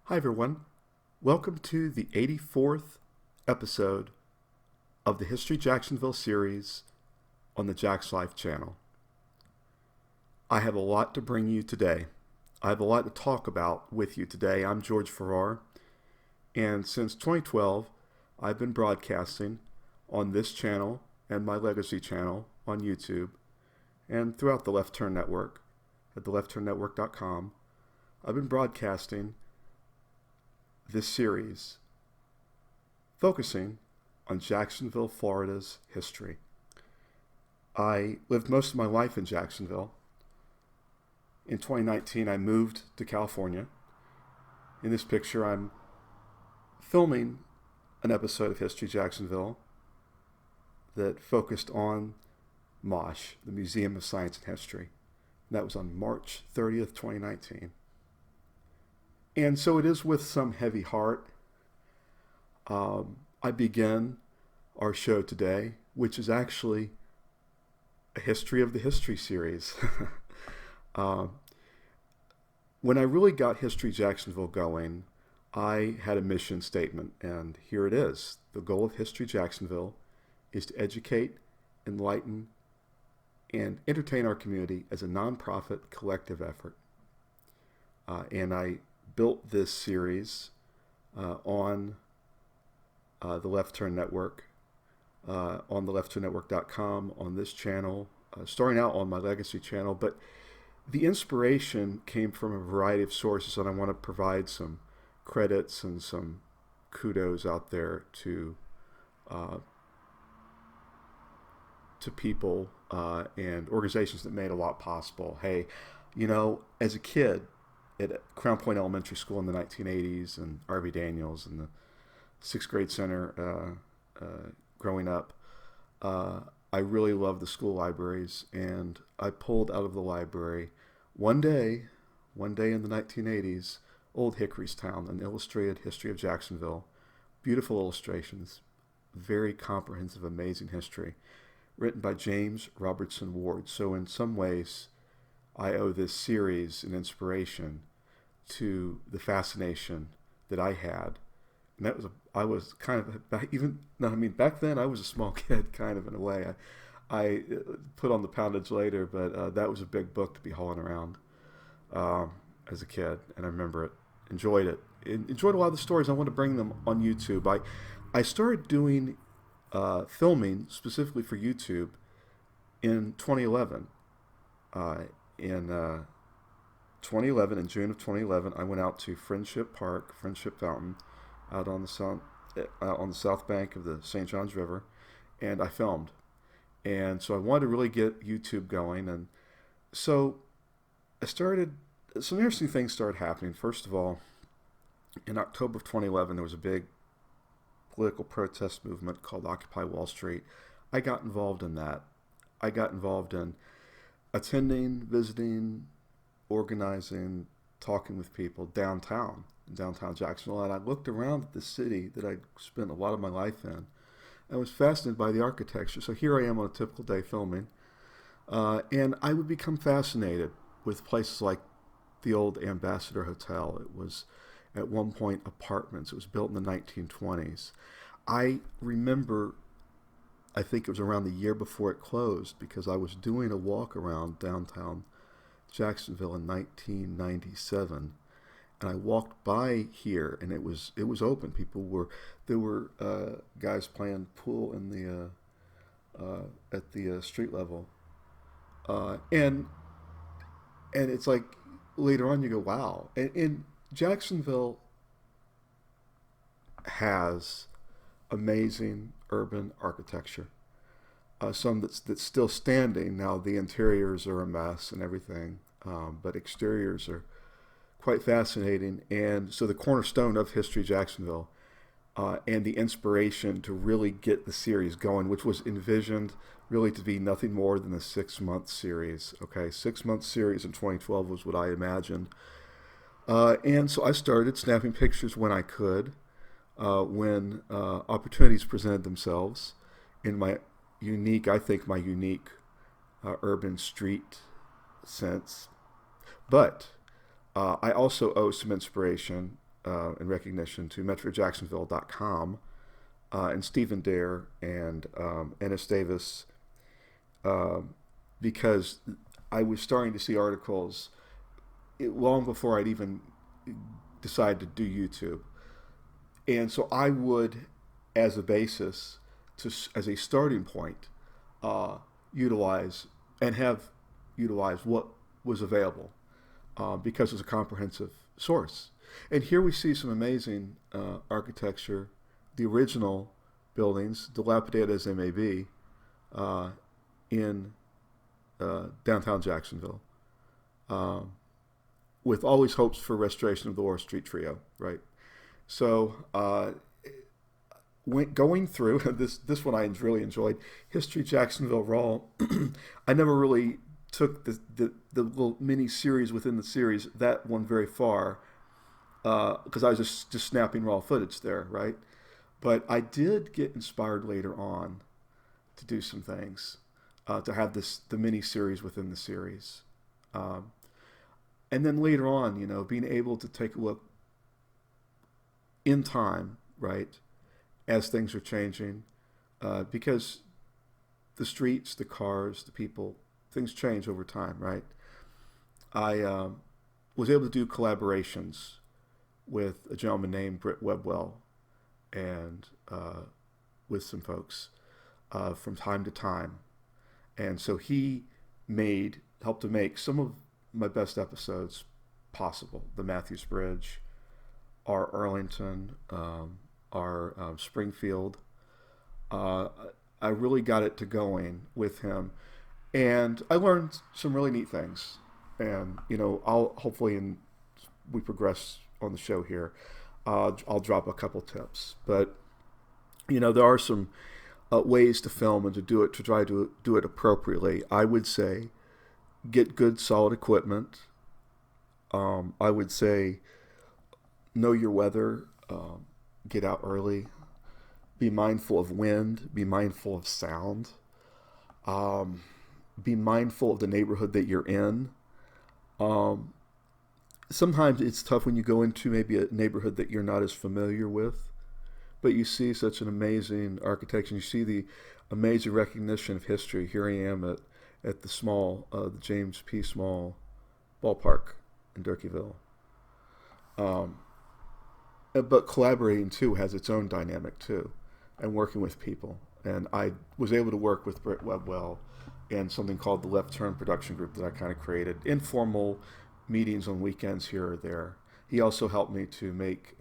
Hi, everyone. Welcome to the 84th episode of the History Jacksonville series on the Jack's Life channel. I have a lot to bring you today. I have a lot to talk about with you today. I'm George Farrar, and since 2012, I've been broadcasting on this channel and my Legacy channel on YouTube and throughout the Left Turn Network at theleftturnnetwork.com. I've been broadcasting this series focusing on Jacksonville, Florida's history. I lived most of my life in Jacksonville. In 2019, I moved to California. In this picture, I'm filming an episode of History Jacksonville that focused on MOSH, the Museum of Science and History. And that was on March 30th, 2019. And so it is with some heavy heart I begin our show today, which is actually a history of the history series. When I really got History Jacksonville going, I had a mission statement, and here it is. The goal of History Jacksonville is to educate, enlighten, and entertain our community as a nonprofit collective effort. And I built this series on the Left Turn Network, on the leftturnnetwork.com, on this channel, starting out on my Legacy channel. But the inspiration came from a variety of sources, and I want to provide some credits and some kudos out there to people and organizations that made a lot possible. Hey, as a kid, at Crown Point Elementary School in the 1980s, and R.V. Daniels and the 6th grade center growing up, I really loved the school libraries, and I pulled out of the library one day in the 1980s, Old Hickory's Town, an illustrated history of Jacksonville. Beautiful illustrations, very comprehensive, amazing history, written by James Robertson Ward. So in some ways, I owe this series an inspiration to the fascination that I had. And that was, I was kind of, back then I was a small kid, kind of, in a way. I put on the poundage later, but that was a big book to be hauling around as a kid, and I remember it. Enjoyed it. Enjoyed a lot of the stories. I want to bring them on YouTube. I started doing filming specifically for YouTube in 2011. In 2011, in June of 2011, I went out to Friendship Fountain, out on the south bank of the St. Johns River, and I filmed. And so I wanted to really get YouTube going, and so some interesting things started happening. First of all, in October of 2011, there was a big political protest movement called Occupy Wall Street. I got involved in that. I got involved in attending, visiting, organizing, talking with people downtown Jacksonville. And I looked around at the city that I spent a lot of my life in. I was fascinated by the architecture. So here I am on a typical day filming. And I would become fascinated with places like the old Ambassador Hotel. It was at one point apartments. It was built in the 1920s. I remember, I think it was around the year before it closed, because I was doing a walk around downtown Jacksonville in 1997, and I walked by here, and it was open. There were guys playing pool in the at the street level, and it's like later on you go, wow. And Jacksonville has amazing urban architecture. Some that's still standing. Now the interiors are a mess and everything, but exteriors are quite fascinating. And so the cornerstone of History Jacksonville, and the inspiration to really get the series going, which was envisioned really to be nothing more than a 6-month series. Okay, 6-month series in 2012 was what I imagined. And so I started snapping pictures when I could, when opportunities presented themselves in my unique urban street sense. But I also owe some inspiration and recognition to MetroJacksonville.com and Stephen Dare and Ennis Davis, because I was starting to see articles long before I'd even decided to do YouTube. And so I would, as a basis, as a starting point, utilize and have utilized what was available because it's a comprehensive source. And here we see some amazing architecture, the original buildings, dilapidated as they may be, in downtown Jacksonville, with always hopes for restoration of the Laura Street Trio, right? So going through this one I really enjoyed, History Jacksonville Raw. I never really took the little mini series within the series, that one, very far, because I was just snapping raw footage there, right? But I did get inspired later on to do some things, to have the mini series within the series, and then later on, being able to take a look in time, right, as things are changing, because the streets, the cars, the people, things change over time, right? I was able to do collaborations with a gentleman named Britt Webwell and with some folks from time to time. And so he helped to make some of my best episodes possible. The Matthews Bridge, our Arlington, our Springfield. I really got it to going with him. And I learned some really neat things. And, I'll hopefully, we progress on the show here, I'll drop a couple tips. But, there are some ways to film and to try to do it appropriately. I would say get good, solid equipment. I would say know your weather, get out early, be mindful of wind, be mindful of sound, be mindful of the neighborhood that you're in. Sometimes it's tough when you go into maybe a neighborhood that you're not as familiar with, but you see such an amazing architecture. You see the amazing recognition of history. Here I am at the James P. Small ballpark in Durkeeville. But collaborating too has its own dynamic too, and working with people. And I was able to work with Britt Webwell and something called the Left Turn Production Group that I kind of created, informal meetings on weekends here or there. He also helped me to make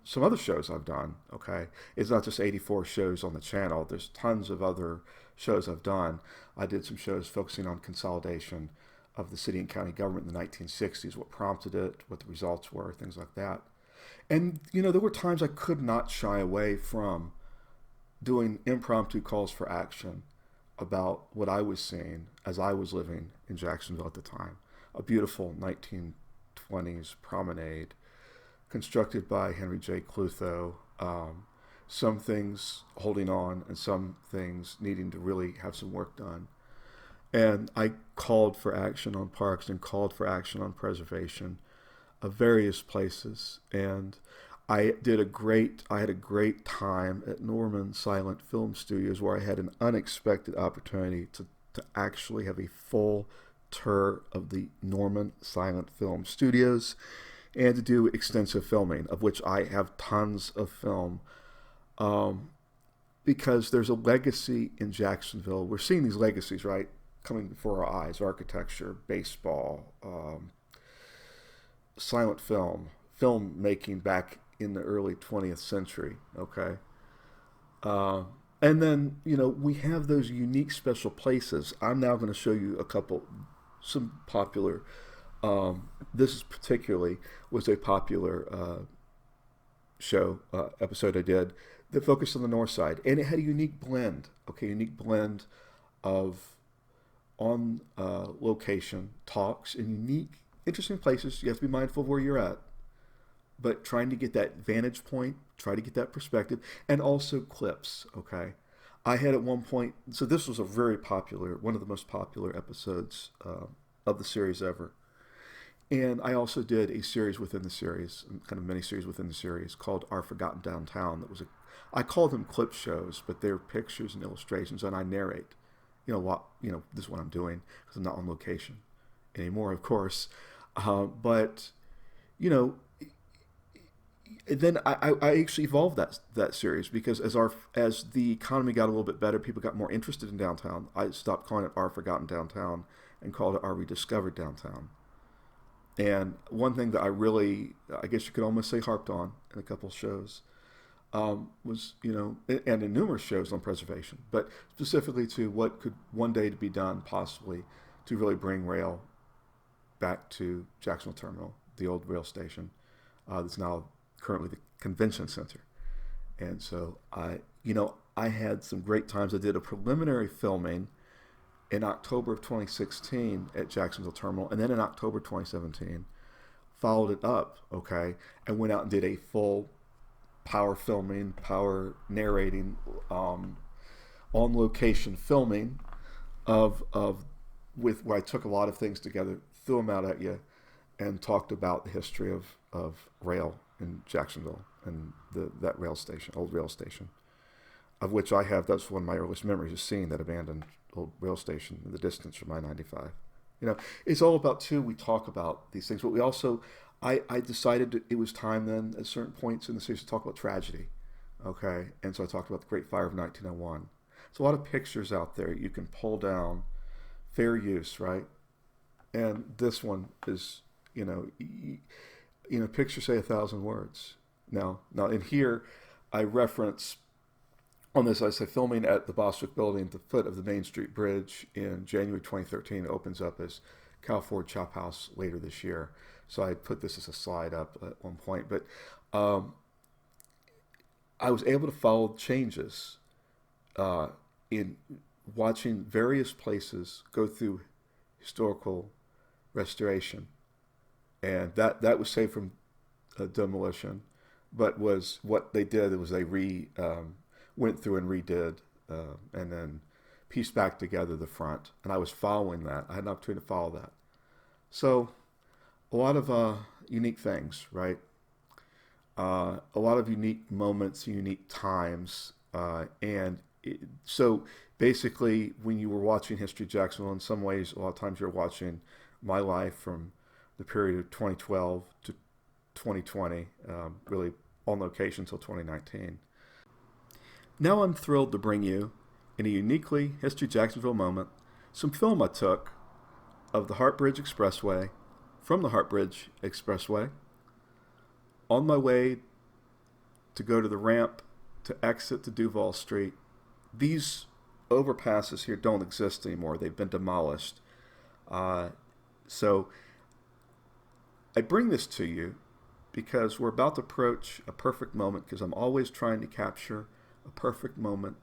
some other shows I've done, okay? It's not just 84 shows on the channel. There's tons of other shows I've done. I did some shows focusing on consolidation of the city and county government in the 1960s, what prompted it, what the results were, things like that. And, there were times I could not shy away from doing impromptu calls for action about what I was seeing as I was living in Jacksonville at the time. A beautiful 1920s promenade constructed by Henry J. Clutho. Some things holding on and some things needing to really have some work done. And I called for action on parks and called for action on preservation of various places. And I had a great time at Norman Silent Film Studios, where I had an unexpected opportunity to actually have a full tour of the Norman Silent Film Studios and to do extensive filming, of which I have tons of film, because there's a legacy in Jacksonville. We're seeing these legacies, right, coming before our eyes: architecture, baseball, silent filmmaking back in the early 20th century, okay? And then, we have those unique special places. I'm now going to show you some popular, this was a popular episode I did that focused on the north side. And it had a unique blend of on location talks in unique, interesting places. You have to be mindful of where you're at, but trying to get that vantage point, try to get that perspective, and also clips, okay? I had at one point, so this was one of the most popular episodes of the series ever. And I also did a series within the series, kind of mini series within the series called Our Forgotten Downtown. I call them clip shows, but they're pictures and illustrations, and I narrate. This is what I'm doing because I'm not on location anymore, of course. But you know, then I actually evolved that series because as the economy got a little bit better, people got more interested in downtown. I stopped calling it Our Forgotten Downtown and called it Our Rediscovered Downtown. And one thing that I guess you could almost say, harped on in a couple shows was, and in numerous shows on preservation, but specifically to what could one day to be done possibly to really bring rail back to Jacksonville Terminal, the old rail station that's now currently the convention center. And so I had some great times. I did a preliminary filming in October of 2016 at Jacksonville Terminal, and then in October 2017, followed it up, okay, and went out and did a full power filming, power narrating, on location filming where I took a lot of things together, threw them out at you, and talked about the history of rail in Jacksonville and that rail station, old rail station, of which that's one of my earliest memories, is seeing that abandoned old rail station in the distance from I-95. It's all about, too, we talk about these things, but we also, I decided it was time then at certain points in the series to talk about tragedy, okay? And so I talked about the Great Fire of 1901. There's a lot of pictures out there you can pull down, fair use, right? And this one is, pictures say 1,000 words. Now in here, I reference, on this, I say filming at the Bostwick Building at the foot of the Main Street Bridge in January 2013. It opens up as Cal Ford Chop House later this year. So I put this as a slide up at one point. But I was able to follow changes in watching various places go through historical restoration. And that was saved from demolition. But was what they did was they went through and redid, and then pieced back together the front. And I was following that. I had an opportunity to follow that. So a lot of unique things, right? A lot of unique moments, unique times. So basically, when you were watching History of Jacksonville, in some ways, a lot of times you're watching my life from the period of 2012 to 2020, really on location until 2019. Now I'm thrilled to bring you, in a uniquely History Jacksonville moment, some film I took of the Hartbridge Expressway, from the Hartbridge Expressway, on my way to go to the ramp to exit to Duval Street. These overpasses here don't exist anymore. They've been demolished. So I bring this to you because we're about to approach a perfect moment, because I'm always trying to capture a perfect moment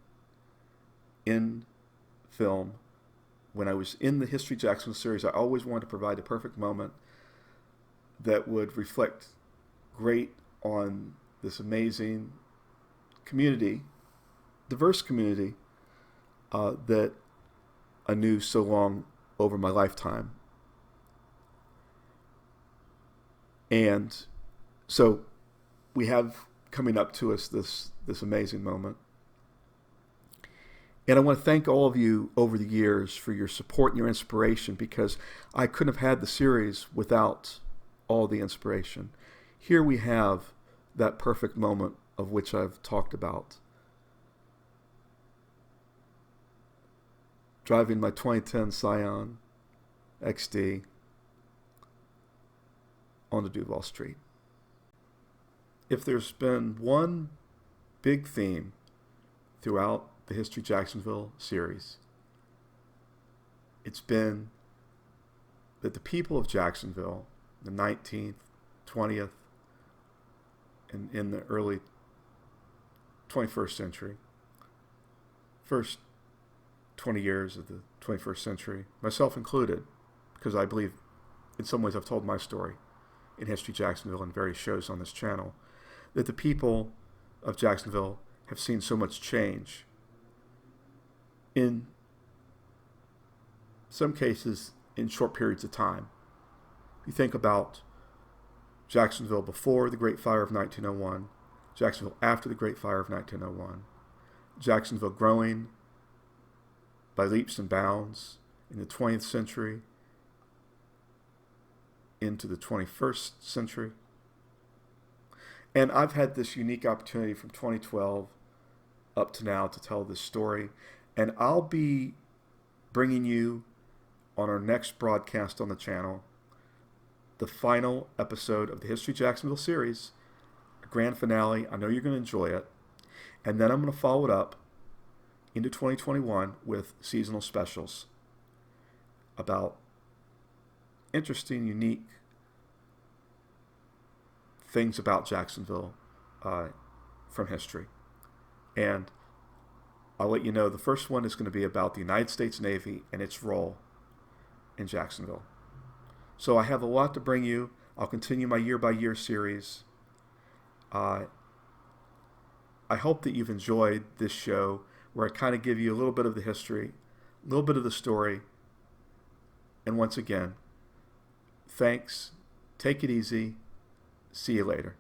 in film. When I was in the History Jacksonville series, I always wanted to provide a perfect moment that would reflect great on this amazing community, diverse community, that I knew so long over my lifetime. And so we have coming up to us this amazing moment. And I want to thank all of you over the years for your support and your inspiration, because I couldn't have had the series without all the inspiration. Here we have that perfect moment of which I've talked about. Driving my 2010 Scion XD onto Duval Street. If there's been one big theme throughout the History Jacksonville series, it's been that the people of Jacksonville, the 19th, 20th, and in the early 21st century, first 20 years of the 21st century, myself included, because I believe in some ways I've told my story in History Jacksonville and various shows on this channel, that the people of Jacksonville have seen so much change. In some cases, in short periods of time. You think about Jacksonville before the Great Fire of 1901, Jacksonville after the Great Fire of 1901, Jacksonville growing by leaps and bounds in the 20th century into the 21st century. And I've had this unique opportunity from 2012 up to now to tell this story. And I'll be bringing you on our next broadcast on the channel the final episode of the History of Jacksonville series, a grand finale. I know you're going to enjoy it. And then I'm going to follow it up into 2021 with seasonal specials about interesting, unique things about Jacksonville from history. And I'll let you know the first one is going to be about the United States Navy and its role in Jacksonville. So I have a lot to bring you. I'll continue my year-by-year series. I hope that you've enjoyed this show where I kind of give you a little bit of the history, a little bit of the story. And once again, thanks. Take it easy. See you later.